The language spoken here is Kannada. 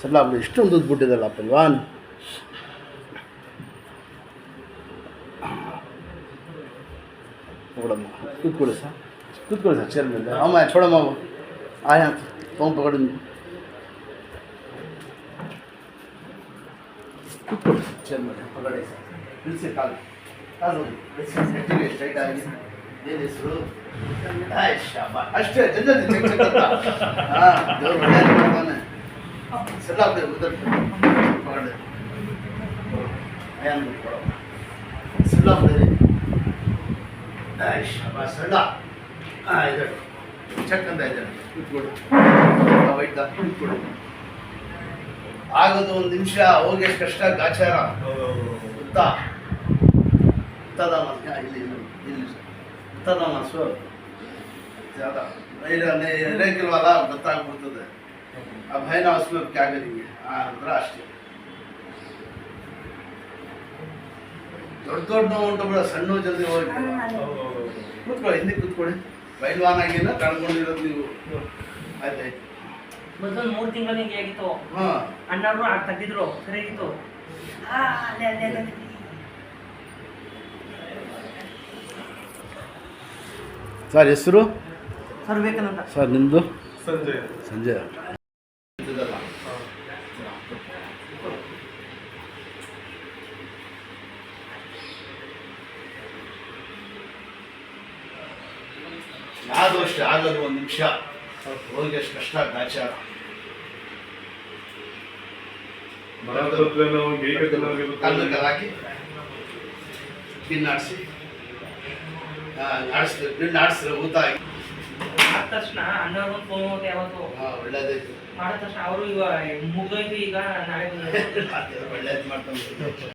ಸಲ್ಲಾಬ್ಲಿ ಇಷ್ಟೊಂದು ದುಡ್ಡು ಬಿಟ್ಟಿದ್ದಲ್ಲ ಪಲ್ವಾನ್. ನೋಡಮ್ಮ ಕೂತ್ಕೊಳ್ಳಿ ಸರ್, ಕೂತ್ಕೊಳ್ಳಿ ಸರ್ ಚೇರ್ ಮೇಲೆ. ಅಮ್ಮ छोड़ಮ್ಮ आया फोन पकड़ ಕೂತ್ಕೊಳ್ಳಿ ಚೇರ್ ಮೇಲೆ ಪಕಡಿ ಸರ್. ನಿಲ್ಲಿಸಿ ಕಾಲು ಕಾಲು ಸ್ಟ್ರೈಟ್ ಆಗಿ. ಏನು ಹೆಸರು? ಅಷ್ಟೇ ಜಲ್ದಿ ಚೆಕ್ ಚೆಕ್ ಅಂತ. ಹಾಂ ದೇವ್ರು ಒಳ್ಳೆಯದು ಮಾಡ್ತಾನೆ. ಸಲ್ಲಾಬ್ಲಿ ಪಕಡಿ ಆಯಾನ್ ಕೊಡೋ ಸಲ್ಲಾಬ್ಲಿ ಸಣ್ಣ. ಹಾಂ ಇದೆ ಚೆಕ್ ಅಂತ ಇದ್ದಾನೆ. ಕೂತ್ಕೊಡು ವೈಟ್ ಕೂತ್ಕೊಡು. ಆಗೋದು ಒಂದು ನಿಮಿಷ, ಹೋಗಿ ಎಷ್ಟು ಕಷ್ಟ ಗಾಚಾರ ಗೊತ್ತಾ? ಇಲ್ಲಿ ಇಲ್ಲಿ ತದಲ್ಲ ಸರ್ ज़्यादा ಇರೋಕ್ಕಿಲ್ವಲ್ಲ ಗೊತ್ತಾಗ್ಬಿಡ್ತದೆ. ಆ ಭಯನ ಅವಶ್ಯಕ ಕ್ಯಾಗರಿಗೆ ಅಂದ್ರೆ ಅಷ್ಟೇ. ದೊಡ್ಡ ದೊಡ್ಡ ನೋವು ಉಂಟು ಬಿಡ, ಸಣ್ಣ ಜಲ್ದಿ ಹೋಗಿ ಕೂತ್ಕೊಳ್ಳಿ, ಹಿಂದೆ ಕೂತ್ಕೊಳ್ಳಿ. ಪೈಲ್ವಾನ್ ಆಗಿಲ್ಲ ಕಳ್ಕೊಂಡಿರೋದು ನೀವು. ಆಯ್ತಾಯ್ತು. ಮೊದಲು 3 ತಿಂಗಳು ಹಿಂಗೆ ಆಗಿತ್ತು. ಅಣ್ಣವರು ತೆಗೆದಿದ್ರು, ಸರಿಯಾಗಿತ್ತು. ಸರ್ ಹೆಸರು? ಸರ್ ವಿವೇಕಾನಂದ. ಸರ್ ನಿಮ್ಮದು? ಸಂಜಯ್. ಸಂಜಯ್. ಯಾವುದು ಅಷ್ಟೇ ಆಗೋದು ಒಂದು ನಿಮಿಷ, ಹೋಗಿ ಅಷ್ಟು ಕಷ್ಟ ಗಾಚಾರ. ಕಲ್ಲು ಹಾಕಿ ಪಿನ್ನಾಡಿಸಿ ಆಡಿಸಿದ್ರೆ ಊತ ಆಗಿ ಆದ ತಕ್ಷಣ ಅಣ್ಣವ್ರು ಒಂದು ಫೋನ್ ಹೋಗುತ್ತೆ ಯಾವತ್ತು. ಒಳ್ಳೇದಾಯ್ತು. ಮಾಡಿದ ತಕ್ಷಣ ಅವರು ಇವಾಗ ಮುಗಿದೋಯ್ತು, ಈಗ ನಾಳೆ ಒಳ್ಳೇದು ಮಾಡ್ಕೊಂಡು